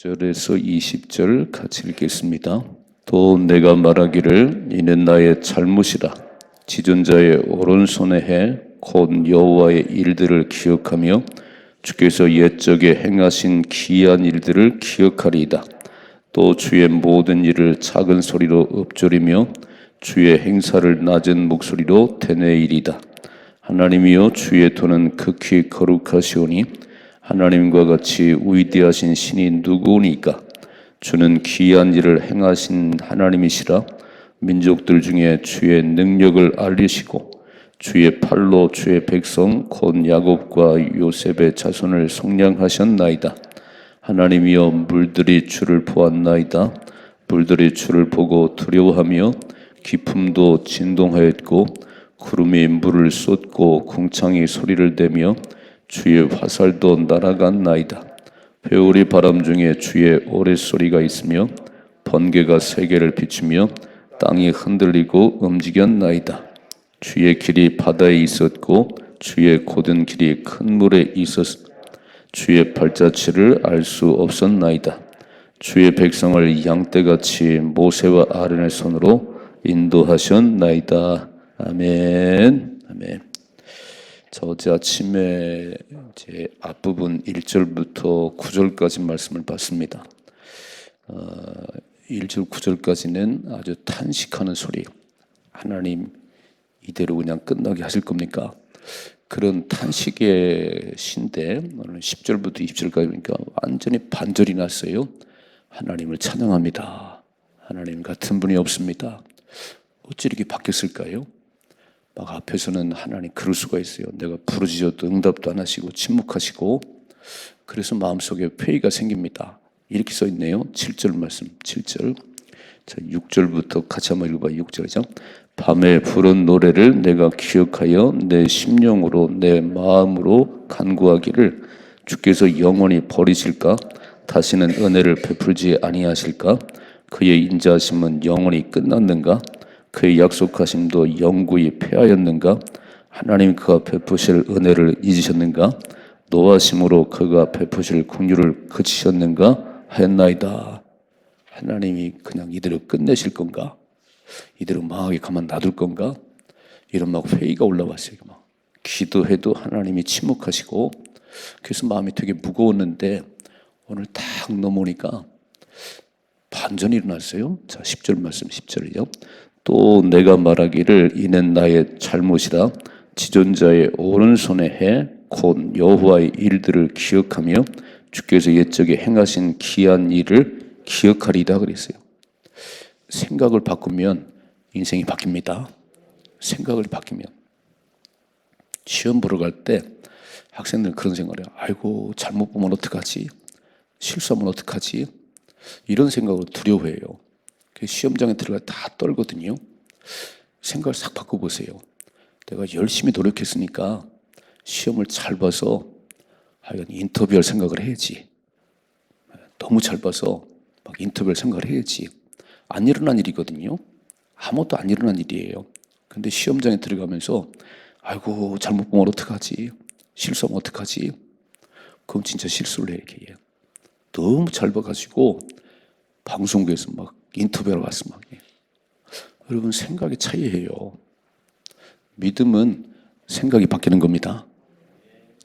19절에서 20절 같이 읽겠습니다. 또 내가 말하기를 이는 나의 잘못이라. 지존자의 오른손에 해 곧 여호와의 일들을 기억하며 주께서 옛적에 행하신 기이한 일들을 기억하리이다. 또 주의 모든 일을 작은 소리로 읊조리며 주의 행사를 낮은 목소리로 되뇌이리다. 하나님이여, 주의 도는 극히 거룩하시오니 하나님과 같이 위대하신 신이 누구니까? 주는 기이한 일을 행하신 하나님이시라. 민족들 중에 주의 능력을 알리시고 주의 팔로 주의 백성 곧 야곱과 요셉의 자손을 속량하셨나이다. 하나님이여, 물들이 주를 보았나이다. 물들이 주를 보고 두려워하며 깊음도 진동하였고 구름이 물을 쏟고 궁창이 소리를 내며 주의 화살도 날아갔나이다. 회오리 바람 중에 주의 오랫소리가 있으며 번개가 세계를 비추며 땅이 흔들리고 움직였나이다. 주의 길이 바다에 있었고 주의 곧은 길이 큰 물에 있었으며 주의 발자취를 알 수 없었나이다. 주의 백성을 양떼같이 모세와 아론의 손으로 인도하셨나이다. 아멘. 아멘. 자, 어제 아침에 제 앞부분 1절부터 9절까지 말씀을 봤습니다. 1절 9절까지는 아주 탄식하는 소리. 하나님, 이대로 그냥 끝나게 하실 겁니까? 그런 탄식의 시인데 오늘 10절부터 20절까지 보니까 완전히 반절이 났어요. 하나님을 찬양합니다. 하나님 같은 분이 없습니다. 어찌 이렇게 바뀌었을까요? 막 앞에서는 하나님 그럴 수가 있어요. 내가 부르짖어도 응답도 안 하시고 침묵하시고, 그래서 마음속에 회의가 생깁니다. 이렇게 써 있네요. 7절 말씀, 7절. 자, 6절부터 같이 한번 읽어봐요. 6절이죠. 밤에 부른 노래를 내가 기억하여 내 심령으로 내 마음으로 간구하기를 주께서 영원히 버리실까? 다시는 은혜를 베풀지 아니하실까? 그의 인자하심은 영원히 끝났는가? 그의 약속하심도 영구히 패하였는가? 하나님 그가 베푸실 은혜를 잊으셨는가? 노하심으로 그가 베푸실 긍휼을 그치셨는가 하였나이다. 하나님이 그냥 이대로 끝내실 건가? 이대로 망하게 가만 놔둘 건가? 이런 막 회의가 올라왔어요. 막 기도해도 하나님이 침묵하시고, 그래서 마음이 되게 무거웠는데 오늘 딱 넘어오니까 반전이 일어났어요. 자, 10절 말씀, 10절이요. 또 내가 말하기를 이는 나의 잘못이라. 지존자의 오른손에 해 곧 여호와의 일들을 기억하며 주께서 옛적에 행하신 기이한 일을 기억하리이다 그랬어요. 생각을 바꾸면 인생이 바뀝니다. 생각을 바뀌면. 시험 보러 갈 때 학생들은 그런 생각을 해요. 아이고, 잘못 보면 어떡하지? 실수하면 어떡하지? 이런 생각으로 두려워해요. 시험장에 들어가 다 떨거든요. 생각을 싹 바꿔보세요. 내가 열심히 노력했으니까 시험을 잘 봐서 인터뷰할 생각을 해야지. 너무 잘 봐서 막 인터뷰할 생각을 해야지. 안 일어난 일이거든요. 아무것도 안 일어난 일이에요. 근데 시험장에 들어가면서 아이고, 잘못 보면 어떡하지? 실수하면 어떡하지? 그럼 진짜 실수를 해. 이렇게. 너무 잘 봐가지고 방송국에서 막 인터뷰하러 갔어. 막. 여러분, 생각의 차이예요. 믿음은 생각이 바뀌는 겁니다.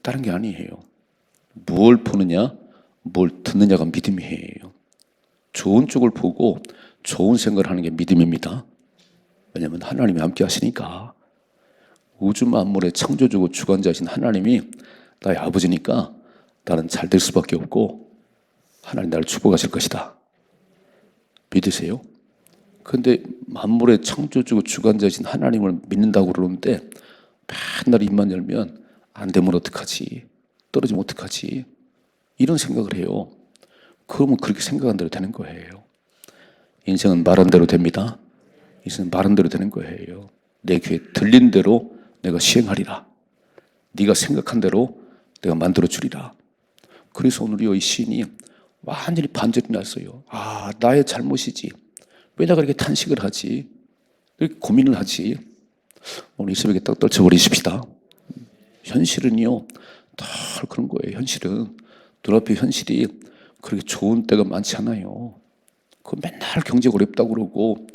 다른 게 아니에요. 뭘 보느냐, 뭘 듣느냐가 믿음이에요. 좋은 쪽을 보고 좋은 생각을 하는 게 믿음입니다. 왜냐하면 하나님이 함께 하시니까. 우주 만물의 창조주고 주관자이신 하나님이 나의 아버지니까 나는 잘 될 수밖에 없고 하나님 나를 축복하실 것이다. 믿으세요? 그런데 만물의 창조주고 주관자이신 하나님을 믿는다고 그러는데 맨날 입만 열면 안 되면 어떡하지? 떨어지면 어떡하지? 이런 생각을 해요. 그러면 그렇게 생각한 대로 되는 거예요. 인생은 말한 대로 됩니다. 인생은 말한 대로 되는 거예요. 내 귀에 들린 대로 내가 시행하리라. 네가 생각한 대로 내가 만들어주리라. 그래서 오늘요, 이 시인이 완전히 반전이 났어요. 아, 나의 잘못이지. 왜 내가 이렇게 탄식을 하지? 이렇게 고민을 하지? 오늘 이 새벽에 딱 떨쳐버리십시다. 현실은요, 다 그런 거예요. 현실은 눈앞의 현실이 그렇게 좋은 때가 많지 않아요. 그 맨날 경제가 어렵다고 그러고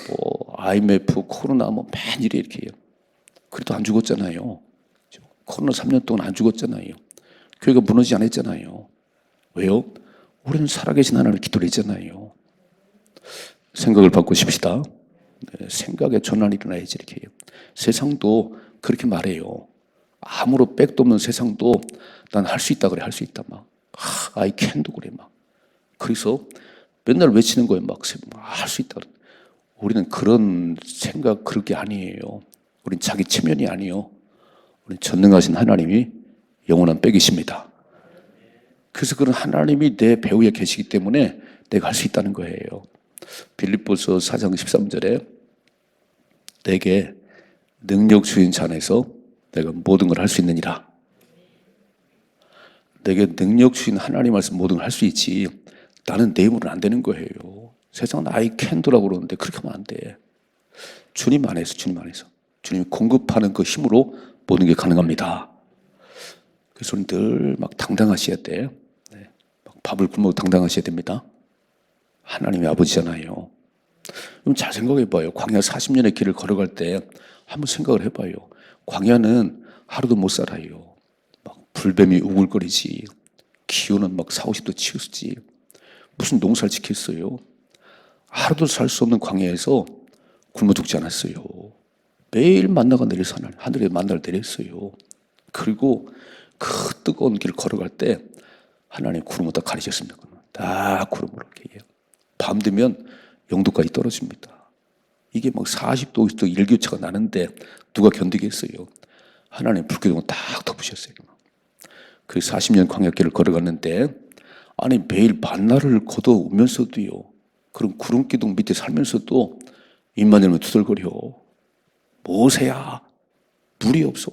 뭐 IMF, 코로나 뭐 맨 일이 이렇게 해요. 그래도 안 죽었잖아요. 코로나 3년 동안 안 죽었잖아요. 교회가 무너지지 않았잖아요. 왜요? 우리는 살아계신 하나님을 기도를 했잖아요. 생각을 바꾸십시다. 네, 생각에 전환이 일어나야지 이렇게 해요. 세상도 그렇게 말해요. 아무런 백도 없는 세상도 난 할 수 있다 그래. 할 수 있다 막. I can도 그래 막. 그래서 맨날 외치는 거예요. 막 할 수 있다 그래. 우리는 그런 생각 그럴 게 아니에요. 우린 자기 체면이 아니에요. 우린 전능하신 하나님이 영원한 백이십니다. 그래서 그런 하나님이 내 배후에 계시기 때문에 내가 할 수 있다는 거예요. 빌립보서 4장 13절에 내게 능력 주인 자 안에서 내가 모든 걸 할 수 있느니라. 내게 능력 주인 하나님 말씀 모든 걸 할 수 있지. 나는 내 힘으로는 안 되는 거예요. 세상은 I can do라고 그러는데 그렇게 하면 안 돼. 주님 안에서, 주님 안에서. 주님이 공급하는 그 힘으로 모든 게 가능합니다. 그래서 우리는 늘 막 당당하셔야 돼. 네. 막 밥을 굶고 당당하셔야 됩니다. 하나님의 아버지잖아요. 그럼 잘 생각해봐요. 광야 40년의 길을 걸어갈 때 한번 생각을 해봐요. 광야는 하루도 못 살아요. 막 불뱀이 우글거리지. 기온은 막 4, 50도 치우지. 무슨 농사를 지켰어요? 하루도 살 수 없는 광야에서 굶어 죽지 않았어요. 매일 만나가 내려서 하늘에 만나를 내렸어요. 그리고 그 뜨거운 길을 걸어갈 때 하나님 구름을 딱 가리셨습니다. 딱 구름으로 이렇게. 밤 되면 0도까지 떨어집니다. 이게 막 40도, 50도 일교차가 나는데 누가 견디겠어요? 하나님 불기둥을 딱 덮으셨어요. 그 40년 광야길을 걸어갔는데 아니 매일 만나를 걷어오면서도요. 그런 구름기둥 밑에 살면서도 입만 열면 투덜거려. 모세야 물이 없어.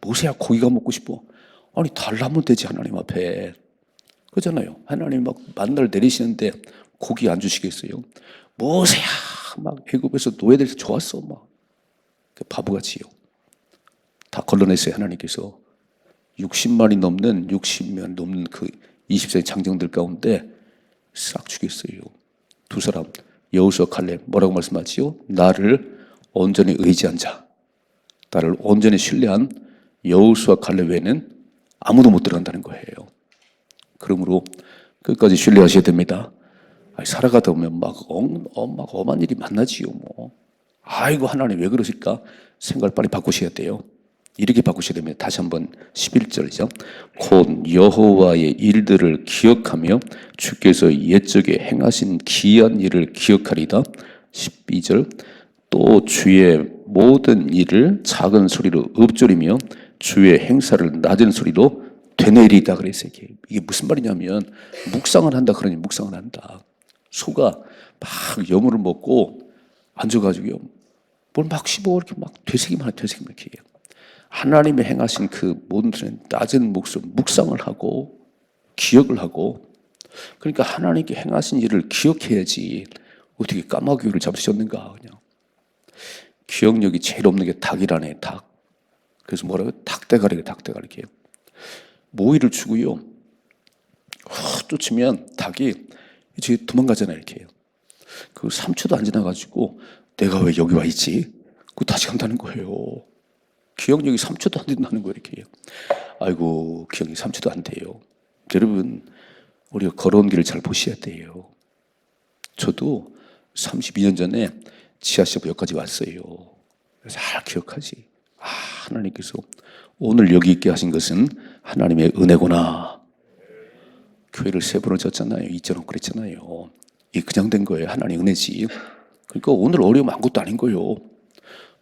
모세야 고기가 먹고 싶어. 아니 달라면 되지 하나님 앞에. 그렇잖아요. 하나님 막 만나를 내리시는데 고기 안 주시겠어요? 모세야 막 애굽에서 노예들이 좋았어 막 바보같이요. 다 걸러냈어요. 하나님께서 60만이 넘는 그 20세의 장정들 가운데 싹 죽였어요. 두 사람 여호수아 칼렙 뭐라고 말씀하지요? 나를 온전히 의지한 자, 나를 온전히 신뢰한 여호수아 칼렙 외에는 아무도 못 들어간다는 거예요. 그러므로 끝까지 신뢰하셔야 됩니다. 살아가다 보면 막 엄한 일이 만나지요. 뭐. 아이고 하나님 왜 그러실까? 생각을 빨리 바꾸셔야 돼요. 이렇게 바꾸셔야 됩니다. 다시 한번 11절이죠. 곧 여호와의 일들을 기억하며 주께서 옛적에 행하신 기이한 일을 기억하리다. 12절 또 주의 모든 일을 작은 소리로 읊조리며 주의 행사를 낮은 소리로 되뇌리다 그랬어요. 이게 무슨 말이냐면 묵상을 한다 그러니 묵상을 한다. 소가 막 여물을 먹고 앉아가지고요. 뭘 막 씹어 이렇게 막 되새기만 이렇게 해요. 하나님이 행하신 그 모든 낮은 목소리 묵상을 하고 기억을 하고 그러니까 하나님께 행하신 일을 기억해야지 어떻게 까마귀를 잡으셨는가 그냥. 기억력이 제일 없는 게 닭이라네 닭. 그래서 뭐라고 닭대가리 이렇게 모이를 주고요. 쫓으면 닭이 이제 도망가잖아요 이렇게. 그 3초도 안 지나가지고 내가 왜 여기 와 있지? 그거 다시 간다는 거예요. 기억력이 3초도 안 된다는 거예요 이렇게. 아이고 기억력이 3초도 안 돼요. 여러분 우리가 걸어온 길을 잘 보셔야 돼요. 저도 32년 전에 지하철 여기까지 왔어요. 잘 기억하지. 하나님께서 오늘 여기 있게 하신 것은 하나님의 은혜구나. 교회를 3번을 졌잖아요. 2절은 그랬잖아요. 이게 그냥 된 거예요. 하나님의 은혜지. 그러니까 오늘 어려우면 아무것도 아닌 거예요.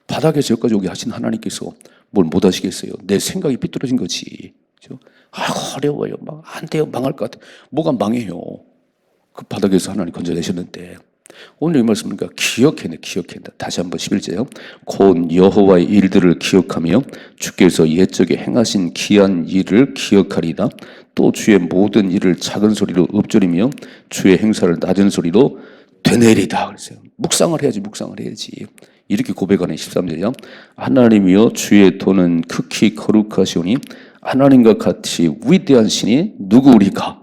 바닥에서 여기까지 오게 하신 하나님께서 뭘 못 하시겠어요. 내 생각이 삐뚤어진 거지. 그렇죠? 어려워요. 막 안 돼요. 망할 것 같아. 뭐가 망해요. 그 바닥에서 하나님 건져내셨는데 오늘 이 말씀이니까 기억한다. 다시 한번 11절요. 곧 여호와의 일들을 기억하며 주께서 옛적에 행하신 기이한 일을 기억하리다. 또 주의 모든 일을 작은 소리로 읊조리며 주의 행사를 낮은 소리로 되뇌리다. 그랬어요. 묵상을 해야지. 이렇게 고백하는 13절이요. 하나님이여 주의 도는 극히 거룩하시오니 하나님과 같이 위대한 신이 누구리까?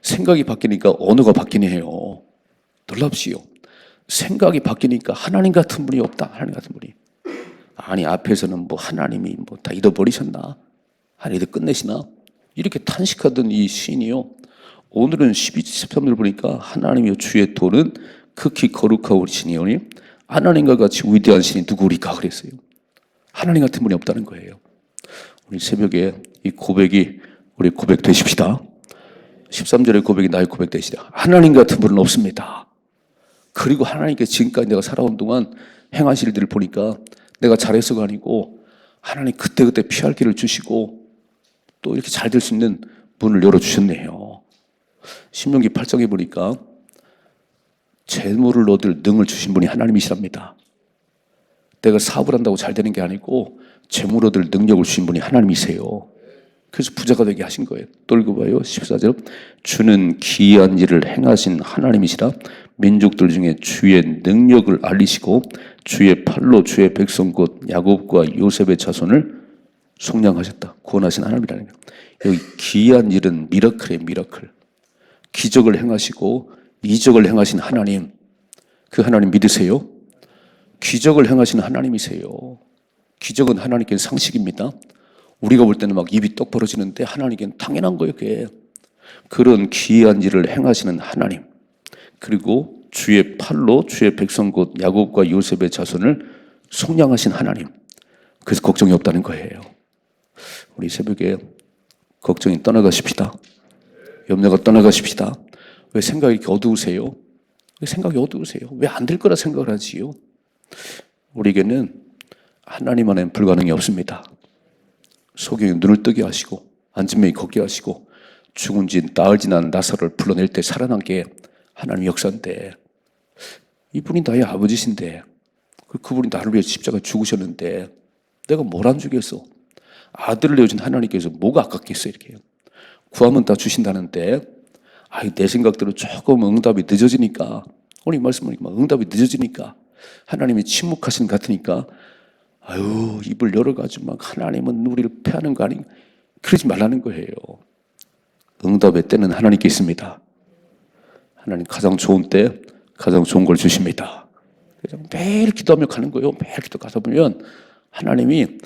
생각이 바뀌니까 언어가 바뀌네 해요. 놀랍지요. 생각이 바뀌니까 하나님 같은 분이 없다. 하나님 같은 분이. 아니 앞에서는 뭐 하나님이 뭐 다 잃어버리셨나? 하나님이 끝내시나? 이렇게 탄식하던 이 시인이요. 오늘은 12, 13절 보니까 하나님이여 주의 도는 극히 거룩하고 신이오니 하나님과 같이 위대한 신이 누구리까 그랬어요. 하나님 같은 분이 없다는 거예요. 우리 새벽에 이 고백이 우리 고백 되십시다. 13절의 고백이 나의 고백 되시다. 하나님 같은 분은 없습니다. 그리고 하나님께 지금까지 내가 살아온 동안 행하실 일들을 보니까 내가 잘해서가 아니고 하나님 그때그때 피할 길을 주시고 또 이렇게 잘 될 수 있는 문을 열어주셨네요. 신명기 8장에 보니까 재물을 얻을 능을 주신 분이 하나님이시랍니다. 내가 사업을 한다고 잘 되는 게 아니고 재물 얻을 능력을 주신 분이 하나님이세요. 그래서 부자가 되게 하신 거예요. 또 읽어봐요. 14절. 주는 기이한 일을 행하신 하나님이시라 민족들 중에 주의 능력을 알리시고 주의 팔로 주의 백성 곧 야곱과 요셉의 자손을 속량하셨다. 구원하신 하나님이라는 거예요. 여기 기이한 일은 미라클이에요. 미라클. 기적을 행하시고 이적을 행하신 하나님. 그 하나님 믿으세요? 기적을 행하신 하나님이세요. 기적은 하나님께 상식입니다. 우리가 볼 때는 막 입이 떡 벌어지는데 하나님께는 당연한 거예요. 그게. 그런 기이한 일을 행하시는 하나님. 그리고 주의 팔로 주의 백성 곧 야곱과 요셉의 자손을 속량하신 하나님. 그래서 걱정이 없다는 거예요. 우리 새벽에 걱정이 떠나가십시다. 염려가 떠나가십시다. 왜 생각이 이렇게 어두우세요? 왜 생각이 어두우세요? 왜 안 될 거라 생각을 하지요? 우리에게는 하나님 안에는 불가능이 없습니다. 소경이 눈을 뜨게 하시고 안진명이 걷게 하시고 죽은 지 나흘 지난 나사로를 불러낼 때 살아난 게 하나님의 역사인데 이분이 나의 아버지신데 그분이 나를 위해 십자가에 죽으셨는데 내가 뭘 안 주겠어? 아들을 내어준 하나님께서 뭐가 아깝겠어 이렇게 구하면 다 주신다는데 내 생각대로 조금 응답이 늦어지니까 오늘 이 말씀을 응답이 늦어지니까 하나님이 침묵하시는 것 같으니까 입을 열어가지고 막 하나님은 우리를 패하는 거 아닌가 그러지 말라는 거예요. 응답의 때는 하나님께 있습니다. 하나님 가장 좋은 때 가장 좋은 걸 주십니다. 그래서 매일 기도하며 가는 거예요. 매일 기도 가다 보면 하나님이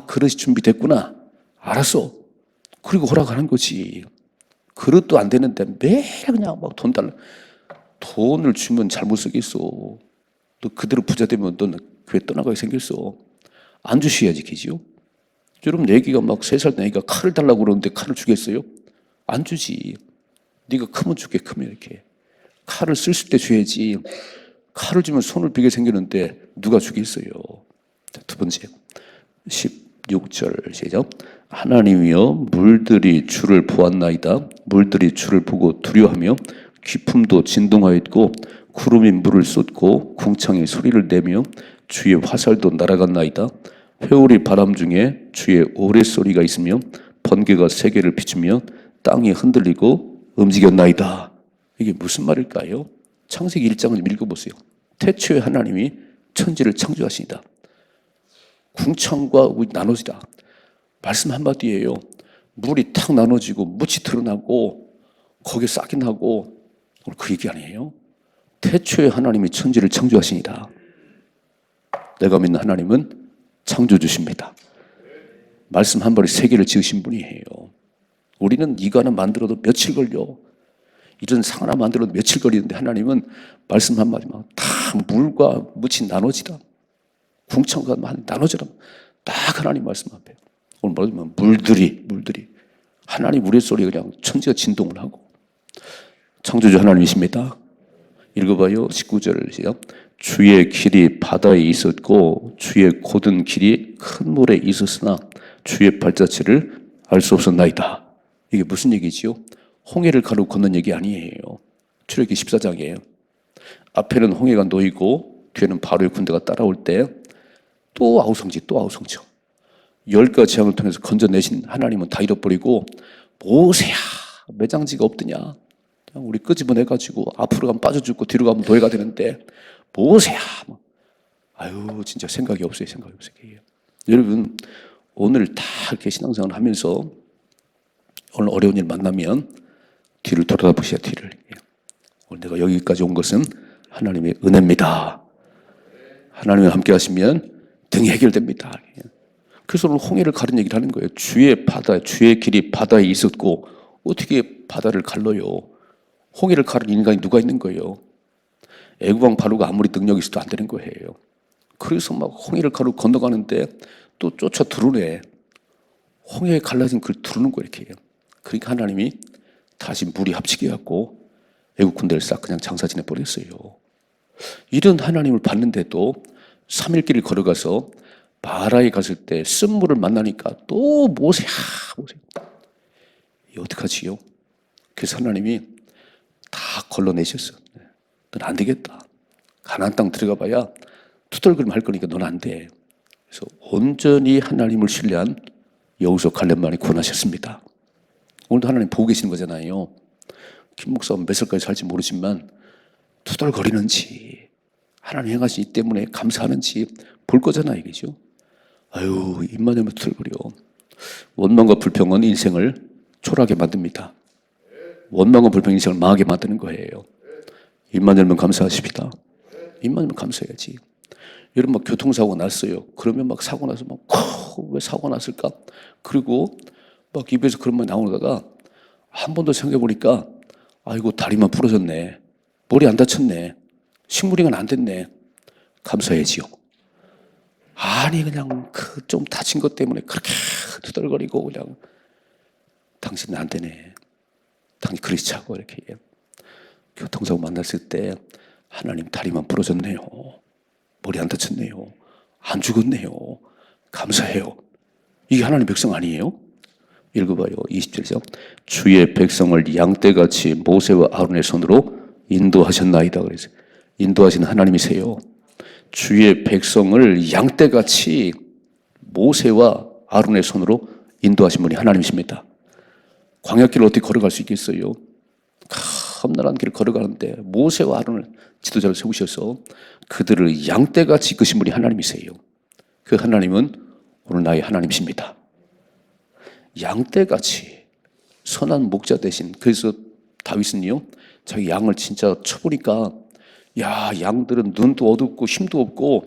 그릇이 준비됐구나. 알았어. 그리고 허락하는 거지. 그릇도 안 되는데 매일 그냥 막 돈 달라. 돈을 주면 잘못 쓰겠어. 또 그대로 부자 되면 너 교회 떠나가게 생겼어. 안 주셔야지 계지요. 여러분 애기가 막 3살 된 애기가 칼을 달라고 그러는데 칼을 주겠어요? 안 주지. 네가 크면 줄게. 크면 이렇게 칼을 쓸 때 줘야지. 칼을 주면 손을 비게 생기는데 누가 주겠어요? 자, 두 번째 16절 시작. 하나님이여 물들이 주를 보았나이다. 물들이 주를 보고 두려워하며 깊음도 진동하였고 구름이 물을 쏟고 궁창이 소리를 내며 주의 화살도 날아갔나이다. 회오리 바람 중에 주의 오랫소리가 있으며 번개가 세계를 비추며 땅이 흔들리고 움직였나이다. 이게 무슨 말일까요? 창세기 1장을 좀 읽어보세요. 태초에 하나님이 천지를 창조하시니다. 궁창과 나눠지다. 말씀 한마디예요. 물이 탁 나눠지고 묻이 드러나고 거기에 싹이 나고 그 얘기 아니에요? 태초에 하나님이 천지를 창조하시니다. 내가 믿는 하나님은 창조주십니다. 말씀 한 벌에 세계를 지으신 분이에요. 우리는 이거 하나 만들어도 며칠 걸려. 이런 상 하나 만들어도 며칠 걸리는데 하나님은 말씀 한마디만 다 물과 묻이 나눠지다. 궁창과 나눠져라. 딱 하나님 말씀 앞에. 오늘 말하자면 물들이 하나님 우레소리 그냥 천지가 진동을 하고 창조주 하나님이십니다. 읽어봐요. 19절 시작. 주의 길이 바다에 있었고 주의 곧은 길이 큰 물에 있었으나 주의 발자취를 알 수 없었나이다. 이게 무슨 얘기지요? 홍해를 가로 걷는 얘기 아니에요. 출애굽기 14장이에요. 앞에는 홍해가 놓이고 뒤에는 바로의 군대가 따라올 때 또 아우성지 또 아우성지 10가지 재앙을 통해서 건져내신 하나님은 다 잃어버리고 모세야 매장지가 없더냐 그냥 우리 끄집어내가지고 앞으로 가면 빠져 죽고 뒤로 가면 노예가 되는데 모세야 진짜 생각이 없어요. 생각이 없어요. 여러분 오늘 다 이렇게 신앙생활을 하면서 오늘 어려운 일 만나면 뒤를 돌아보셔야 뒤를. 오늘 내가 여기까지 온 것은 하나님의 은혜입니다. 하나님과 함께 하시면 등이 해결됩니다. 그래서 오늘 홍해를 가른 얘기를 하는 거예요. 주의 바다, 주의 길이 바다에 있었고 어떻게 바다를 갈러요? 홍해를 가른 인간이 누가 있는 거예요? 애국왕 바로가 아무리 능력이 있어도 안 되는 거예요. 그래서 막 홍해를 가르고 건너가는데 또 쫓아 들어오네. 홍해에 갈라진 그걸 두르는 거예요, 이렇게. 그러니까 하나님이 다시 물이 합치게 해갖고 애국 군대를 싹 그냥 장사 지내 버렸어요. 이런 하나님을 봤는데도 3일 길을 걸어가서 마라에 갔을 때 쓴물을 만나니까 또 모세야, 모세. 이 어떡하지요? 그래서 하나님이 다 걸러내셨어. 넌 안 되겠다. 가나안 땅 들어가 봐야 투덜거림 할 거니까 넌 안 돼. 그래서 온전히 하나님을 신뢰한 여호수아 갈렙만이 구원하셨습니다. 오늘도 하나님 보고 계시는 거잖아요. 김 목사는 몇 살까지 살지 모르지만 투덜거리는지 하나님 행하시기 때문에 감사하는지 볼 거잖아요, 이거죠. 아유, 입만 열면 투덜거려. 원망과 불평은 인생을 초라하게 만듭니다. 원망과 불평 인생을 망하게 만드는 거예요. 입만 열면 감사하십니다. 입만 열면 감사해야지. 여러분 막 교통사고 났어요. 그러면 막 사고 나서 막 왜 사고 났을까? 그리고 막 입에서 그런 말 나오다가 한 번 더 생각해 보니까 아이고 다리만 부러졌네. 머리 안 다쳤네. 식물이가 안 됐네. 감사해지요. 아니 그냥 그 좀 다친 것 때문에 그렇게 투덜거리고 그냥 당신은 안 되네. 당신 그릇이 차고 이렇게 교통사고 만났을 때 하나님 다리만 부러졌네요. 머리 안 다쳤네요. 안 죽었네요. 감사해요. 이게 하나님 백성 아니에요? 읽어봐요. 27절. 주의 백성을 양떼같이 모세와 아론의 손으로 인도하셨나이다. 그래서 인도하시는 하나님이세요. 주의 백성을 양떼같이 모세와 아론의 손으로 인도하신 분이 하나님이십니다. 광야길을 어떻게 걸어갈 수 있겠어요? 험난한 길을 걸어가는데 모세와 아론을 지도자를 세우셔서 그들을 양떼같이 이끄신 분이 하나님이세요. 그 하나님은 오늘 나의 하나님이십니다. 양떼같이 선한 목자 대신. 그래서 다윗은요 자기 양을 진짜 쳐보니까 야 양들은 눈도 어둡고 힘도 없고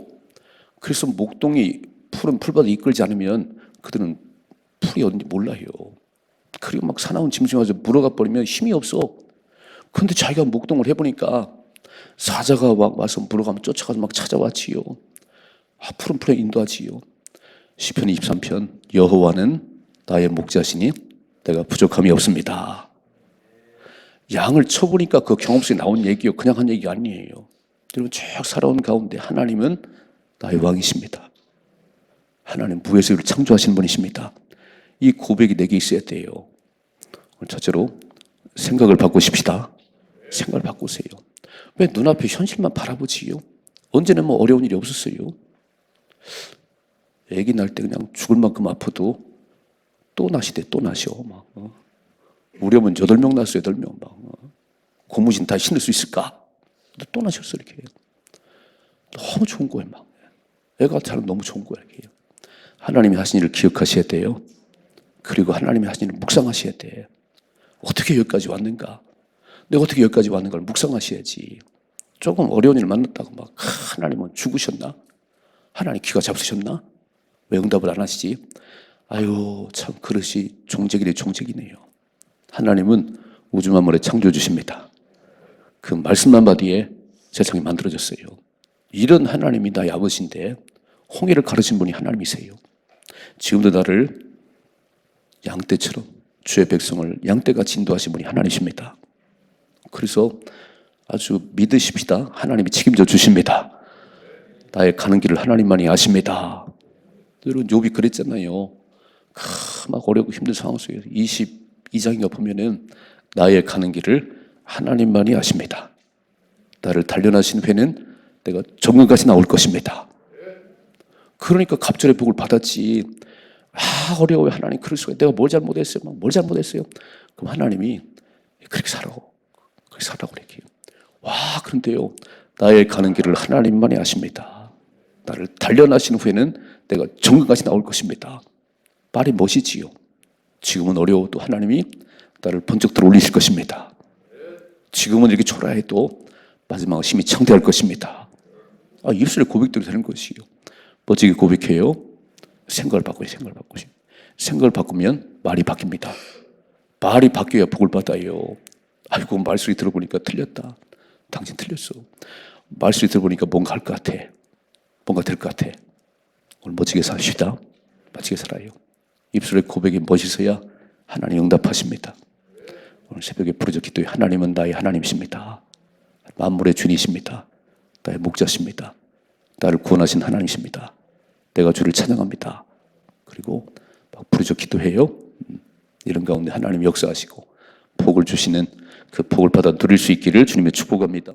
그래서 목동이 푸른 풀밭에 이끌지 않으면 그들은 풀이 어딘지 몰라요. 그리고 막 사나운 짐승 와서 물어가 버리면 힘이 없어. 그런데 자기가 목동을 해보니까 사자가 막 와서 물어가면 쫓아가서 막 찾아왔지요. 푸른 풀에 인도하지요. 시편 23편 여호와는 나의 목자시니 내가 부족함이 없습니다. 양을 쳐보니까 그 경험 속에 나온 얘기요. 그냥 한 얘기가 아니에요. 여러분 쭉 살아온 가운데 하나님은 나의 왕이십니다. 하나님 무에서 유를 창조하신 분이십니다. 이 고백이 내게 있어야 돼요. 오늘 첫째로 생각을 바꾸십시다. 생각을 바꾸세요. 왜 눈앞에 현실만 바라보지요? 언제는 뭐 어려운 일이 없었어요. 아기 날 때 그냥 죽을 만큼 아파도 또 나시대 또 나셔. 막 우리 어머니 8명 낳았어요. 8명 막 고무신 다 신을 수 있을까? 또 나셨어 이렇게. 너무 좋은 거예요. 막 애가 잘 너무 좋은 거예요. 이렇게. 하나님이 하신 일을 기억하셔야 돼요. 그리고 하나님이 하신 일을 묵상하셔야 돼. 어떻게 여기까지 왔는가? 내가 어떻게 여기까지 왔는가를 묵상하셔야지. 조금 어려운 일을 만났다고 막 하나님은 죽으셨나? 하나님 기가 잡수셨나? 왜 응답을 안 하시지? 아유 참 그릇이 종재기네 종재기네요. 하나님은 우주 만물의 창조주십니다. 그 말씀 한마디에 세상이 만들어졌어요. 이런 하나님이 나의 아버지인데 홍해를 가르친 분이 하나님이세요. 지금도 나를 양떼처럼 주의 백성을 양떼같이 인도하신 분이 하나님이십니다. 그래서 아주 믿으십시다. 하나님이 책임져 주십니다. 나의 가는 길을 하나님만이 아십니다. 여러분 욥이 그랬잖아요. 막 어렵고 힘든 상황 속에서 22장인가 보면은 나의 가는 길을 하나님만이 아십니다. 나를 단련하신 후에는 내가 정금까지 나올 것입니다. 그러니까 갑절의 복을 받았지. 어려워요. 하나님 그럴 수가. 내가 뭘 잘못했어요? 뭘 잘못했어요? 그럼 하나님이 그렇게 살라고. 그렇게 살라고 그래요. 그런데요. 나의 가는 길을 하나님만이 아십니다. 나를 단련하신 후에는 내가 정금까지 나올 것입니다. 말이 멋이지요. 지금은 어려워도 하나님이 나를 번쩍 들어 올리실 것입니다. 지금은 이렇게 초라해도 마지막은 심히 창대할 것입니다. 입술의 고백대로 되는 것이요. 멋지게 고백해요. 생각을 바꿔요. 생각을 바꾸면 말이 바뀝니다. 말이 바뀌어야 복을 받아요. 아이고, 말소리 들어보니까 틀렸다. 당신 틀렸어. 말소리 들어보니까 뭔가 할 것 같아. 뭔가 될 것 같아. 오늘 멋지게 삽시다. 멋지게 살아요. 입술의 고백이 멋있어야 하나님 응답하십니다. 오늘 새벽에 부르짖 기도에 하나님은 나의 하나님이십니다. 만물의 주님이십니다. 나의 목자십니다. 나를 구원하신 하나님이십니다. 내가 주를 찬양합니다. 그리고 막 부르짖 기도해요. 이런 가운데 하나님 역사하시고 복을 주시는 그 복을 받아 누릴 수 있기를 주님의 축복합니다.